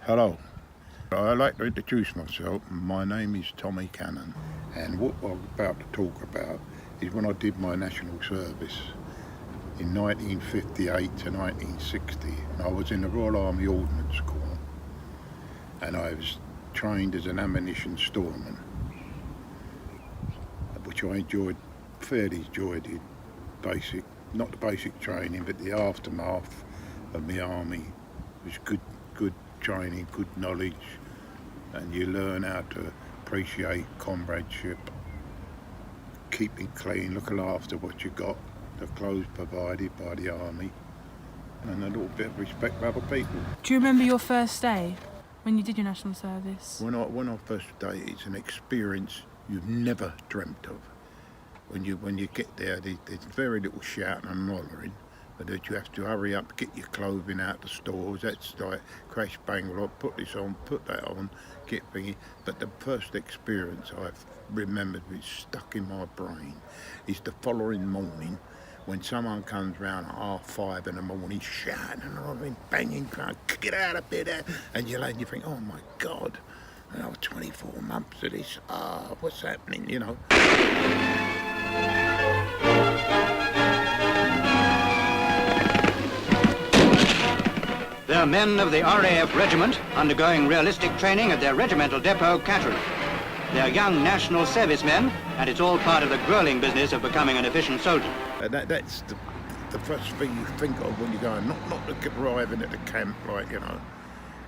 Hello, I'd like to introduce myself. My name is Tommy Cannon, and what I'm about to talk about is when I did my national service in 1958 to 1960. And I was in the Royal Army Ordnance Corps, and I was trained as an ammunition storeman, which I fairly enjoyed it. Not the basic training, but the aftermath of my army was good training, good knowledge, and you learn how to appreciate comradeship, keeping clean, looking after what you got, the clothes provided by the army, and a little bit of respect for other people. Do you remember your first day when you did your national service? When I first day, it's an experience you've never dreamt of. When you get there, there's very little shouting and hollering, but that you have to hurry up, get your clothing out the stores. That's like crash bang rock, put this on, put that on, get thingy. But the first experience I've remembered, which stuck in my brain, is the following morning when someone comes round at 5:30 in the morning shouting and hollering, banging, crying, get out of bed, and you think, oh my God, 24 months of this, what's happening, you know. They are men of the RAF regiment undergoing realistic training at their regimental depot, Cattery. They are young national servicemen, and it's all part of the grueling business of becoming an efficient soldier. And that's the first thing you think of when you go, not arriving at the camp, like, you know.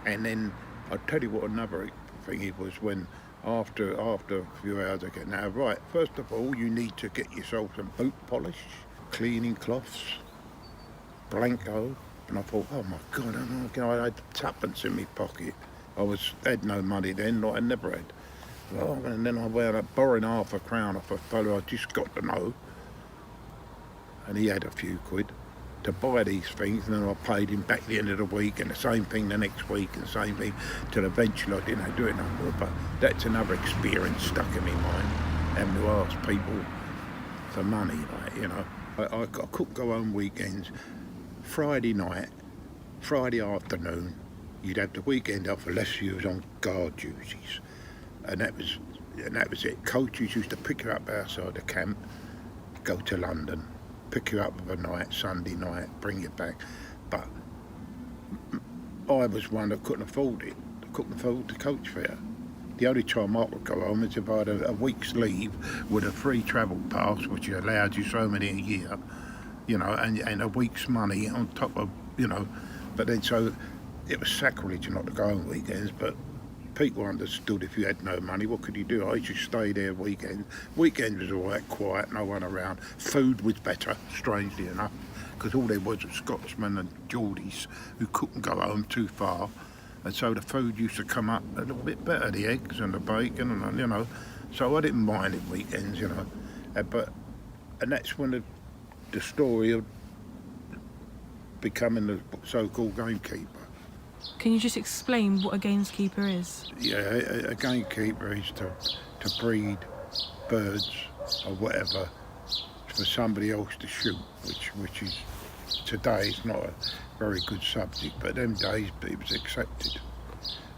And then I'll tell you what another thing it was when after a few hours I get, now right, first of all you need to get yourself some boot polish, cleaning cloths, blanco. And I thought, oh my God, I had tuppence in my pocket. I had no money then, like I never had. Well, and then I wound up borrowing £0.50 off a fellow I just got to know, and he had a few quid to buy these things, and then I paid him back at the end of the week, and the same thing the next week, and the same thing, till eventually I didn't do it no more. But that's another experience stuck in my mind, having to ask people for money, like, you know. I couldn't go home weekends. Friday night, Friday afternoon, you'd have the weekend off unless you was on guard duties, and that was it. Coaches used to pick you up outside the camp, go to London, pick you up overnight, Sunday night, bring you back. But I was one that couldn't afford it. I couldn't afford the coach fare. The only time I would go home is if I had a week's leave with a free travel pass, which allowed you so many a year, you know, and a week's money on top of, you know. But then, so it was sacrilege not to go on weekends, but people understood if you had no money, what could you do? I used to stay there weekends. Weekends was all right, quiet, no one around. Food was better, strangely enough, because all there was Scotsmen and Geordies who couldn't go home too far, and so the food used to come up a little bit better, the eggs and the bacon, and, you know. So I didn't mind it weekends, you know. And that's when the story of becoming the so-called gamekeeper. Can you just explain what a gamekeeper is? Yeah, a gamekeeper is to breed birds or whatever for somebody else to shoot, which is today is not a very good subject, but them days it was accepted.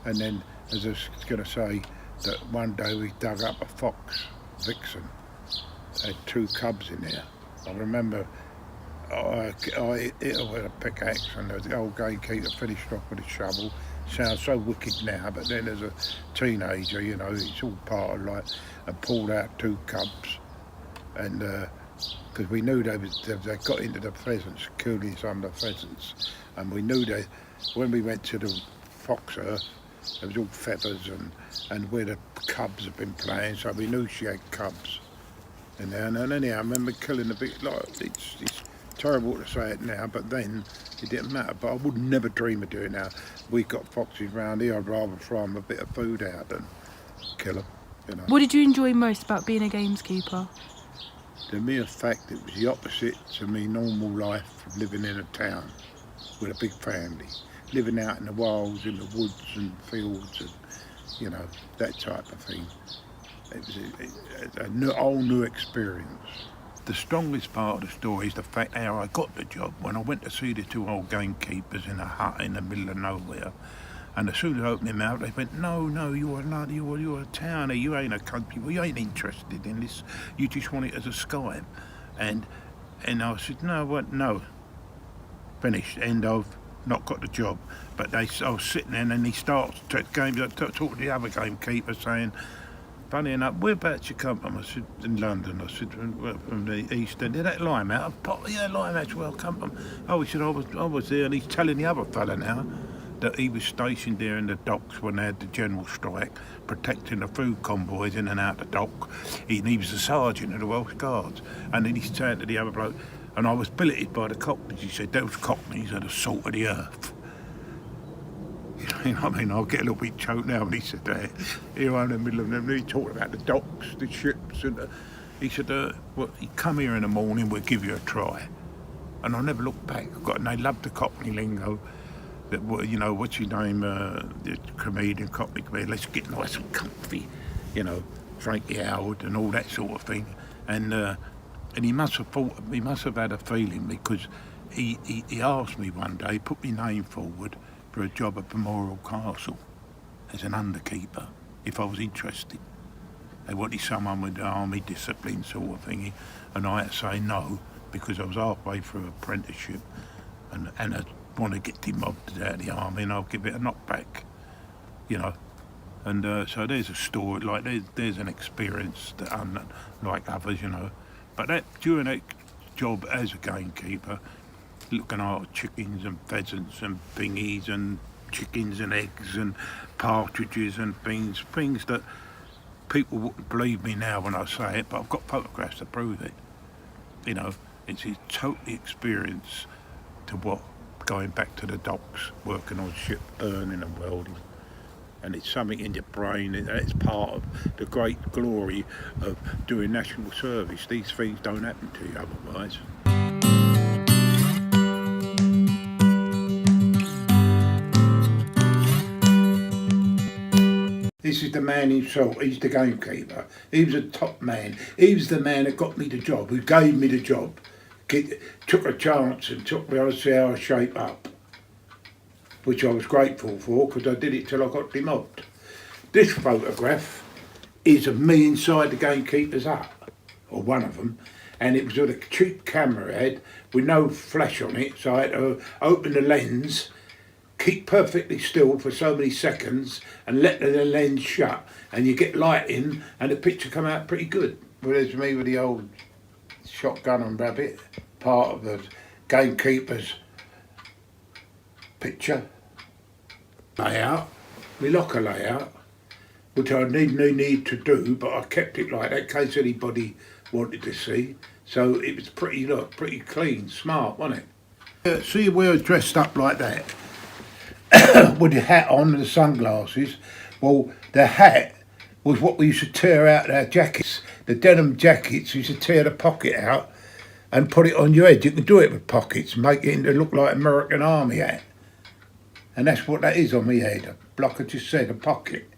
And then, as I was going to say, that one day we dug up a fox vixen, had 2 cubs in there. I remember I hit her with a pickaxe, and the old gamekeeper finished off with a shovel. Sounds so wicked now, but then as a teenager, you know, it's all part of life, and pulled out 2 cubs, and because we knew they got into the pheasants, killing some of the pheasants, and we knew that when we went to the fox earth, there was all feathers and where the cubs had been playing, so we knew she had cubs. And anyhow, I remember killing a bit, like, it's terrible to say it now, but then it didn't matter. But I would never dream of doing it now. We got foxes round here, I'd rather throw them a bit of food out than kill them, you know. What did you enjoy most about being a gamekeeper? The mere fact it was the opposite to me normal life of living in a town with a big family, living out in the wilds, in the woods and fields, and, you know, that type of thing. It was a whole new experience. The strongest part of the story is the fact how I got the job. When I went to see the 2 old gamekeepers in a hut in the middle of nowhere, And as soon as I opened him out, they went, no, you're a towner, you ain't a country, well, you ain't interested in this, you just want it as a Skype. And I said, no, finished, end of, not got the job. But I was sitting there and he starts talking to the other gamekeeper saying, funny enough, whereabouts you come from? I said, in London. I said, from the East End. Did that Limehouse? Yeah, Limehouse, where I come from. Oh, he said, I was there, and he's telling the other fella now that he was stationed there in the docks when they had the general strike, protecting the food convoys in and out the dock. He was the sergeant of the Welsh Guards. And then he's saying to the other bloke, and I was billeted by the Cockneys. He said, those Cockneys are the salt of the earth. You know what I mean? I'll get a little bit choked now when he said that. Here I'm in the middle of them, he talked about the docks, the ships, and he said, well, you come here in the morning, we'll give you a try. And I never looked back. And they loved the Cockney lingo. That, you know, what's your name, the comedian, Cockney comedian, let's get nice and comfy, you know, Frankie Howard and all that sort of thing. And he must have had a feeling, because he asked me one day, put my name forward for a job at Balmoral Castle as an underkeeper, if I was interested. They wanted someone with the army discipline sort of thingy, and I had to say no, because I was halfway through apprenticeship, and I want to get demobbed out of the army, and I'll give it a knockback, you know. And so there's a story, like there's an experience that unlike others, you know. But during that job as a gamekeeper, looking after chickens and pheasants and thingies and chickens and eggs and partridges and things that people wouldn't believe me now when I say it, but I've got photographs to prove it. You know, it's a totally experience to what going back to the docks, working on ship, earning and welding. And it's something in your brain, and it's part of the great glory of doing national service. These things don't happen to you otherwise. This is the man himself, he's the gamekeeper. He was a top man. He was the man that got me the job, who gave me the job. Took a chance and took me on to see how I shape up, which I was grateful for, because I did it till I got demobbed. This photograph is of me inside the gamekeeper's hut, or one of them, and it was with a cheap camera head with no flash on it, so I had to open the lens, keep perfectly still for so many seconds, and let the lens shut, and you get light in, and the picture come out pretty good. Well, there's me with the old shotgun and rabbit, part of the gamekeeper's picture layout, my locker layout, which I need to do, but I kept it like that in case anybody wanted to see. So it was pretty clean, smart, wasn't it? See, we were dressed up like that with the hat on and the sunglasses. Well, the hat was what we used to tear out our jackets. The denim jackets, we used to tear the pocket out and put it on your head. You can do it with pockets, make it into look like American Army hat. And that's what that is on my head, like I just said, a pocket.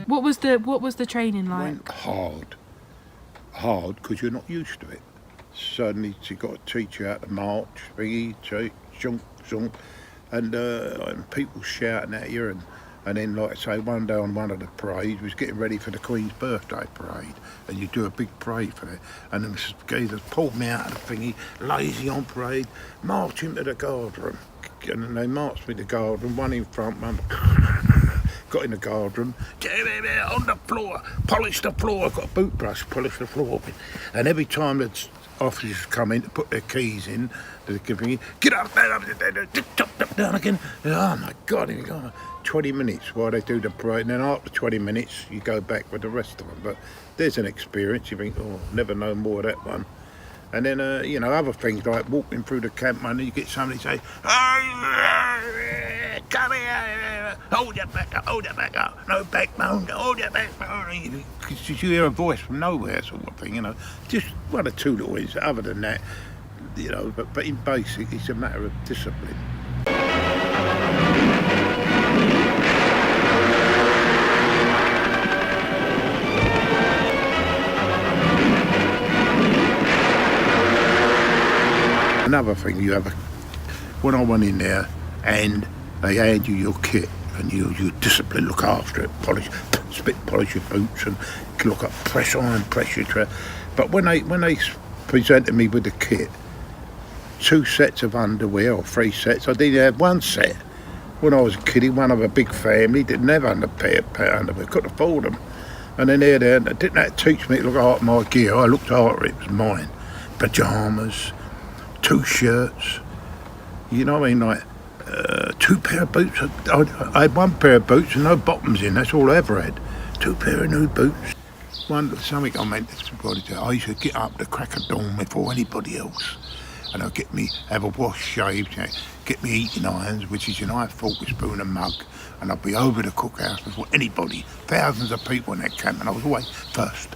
What was the training like? Went hard, because you're not used to it. Suddenly you got to teach you how to march, thingy, shunk, and people shouting at you, and then, like I say, one day on one of the parades, we was getting ready for the Queen's birthday parade, and you do a big parade for it, and the geezers pulled me out of the thingy, lazy on parade, march into the guard room, and then they marched me to the guard room, one in front, one got in the guard room, on the floor, polish the floor, I've got a boot brush, polish the floor with, and every time the officers come in to put their keys in, they're giving, get up, down again, oh my God, here we go. 20 minutes while they do the parade, and then after 20 minutes you go back with the rest of them. But there's an experience, you think, oh, never know more of that one. And then, you know, other things like walking through the camp, and you get somebody say, come here, hold your back up, no backbone, hold your backbone. Because you hear a voice from nowhere sort of thing, you know. Just one or two little ways, other than that, you know, but in basic, it's a matter of discipline. another thing. When I went in there, and they hand you your kit, and you discipline, look after it, polish your boots, and look up, press your tread. But when they presented me with the kit, 2 sets of underwear or 3 sets, I didn't have 1 set. When I was a kiddie, one of a big family, didn't have a pair of underwear, couldn't afford them. And then they didn't that teach me to look after my gear. I looked after it, it was mine. Pyjamas, 2 shirts, you know what I mean, like 2 pair of boots. I had 1 pair of boots and no bottoms in, that's all I ever had. 2 pair of new boots. Something I meant to do, I used to get up the crack of dawn before anybody else. And I'd have a wash, shaved, get me eating irons, which is, a fork, a spoon and mug, and I'd be over the cookhouse before anybody, thousands of people in that camp, and I was always first.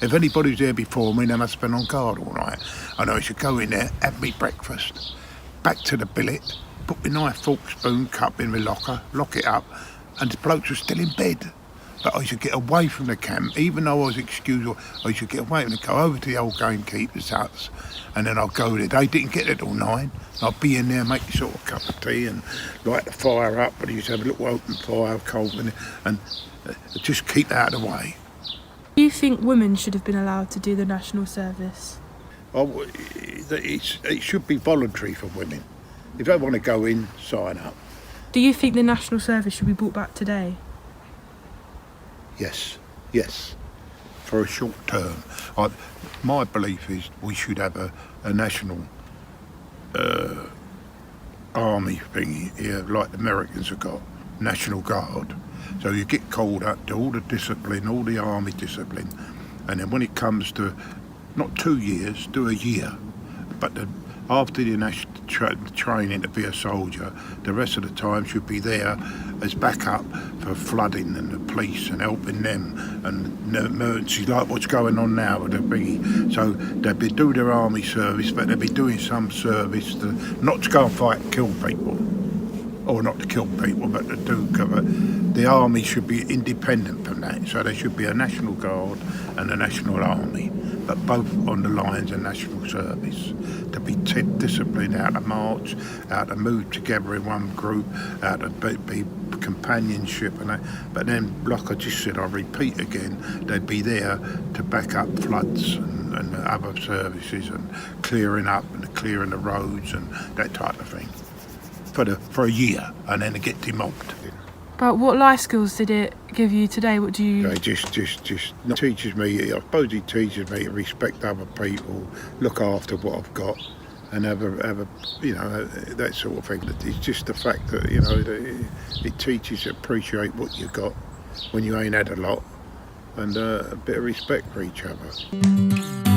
If anybody was there before me, they must have been on guard all night. And I used to go in there, have me breakfast, back to the billet, put my knife, fork, spoon, cup in my locker, lock it up, and the blokes were still in bed. But I used to get away from the camp, even though I was excused, I used to get away and go over to the old gamekeeper's huts, and then I'd go there. They didn't get it till 9. I'd be in there, make sort of a cup of tea and light the fire up, but I used to have a little open fire, cold, and just keep out of the way. Do you think women should have been allowed to do the national service? It should be voluntary for women. If they want to go in, sign up. Do you think the national service should be brought back today? Yes, for a short term. My belief is we should have a national army thingy here, like the Americans have got, National Guard. So you get called up to all the discipline, all the army discipline, and then when it comes to, not 2 years, do a year. But after the national training to be a soldier, the rest of the time should be there as backup for flooding and the police and helping them and emergencies like what's going on now with the biggie. So they'd be doing their army service, but they'd be doing some service not to go and fight and kill people, or not to kill people, but to do cover. The army should be independent from that, so there should be a National Guard and a National Army, but both on the lines of national service, to be disciplined, how to march, how to move together in one group, how to be companionship and that. But then, like I just said, I repeat again, they'd be there to back up floods and other services and clearing up and clearing the roads and that type of thing for a year, and then they get demobbed. But what life skills did it give you today? What do you... It just teaches me, I suppose it teaches me to respect other people, look after what I've got, and have a that sort of thing. It's just the fact that, it teaches you to appreciate what you got when you ain't had a lot, and a bit of respect for each other.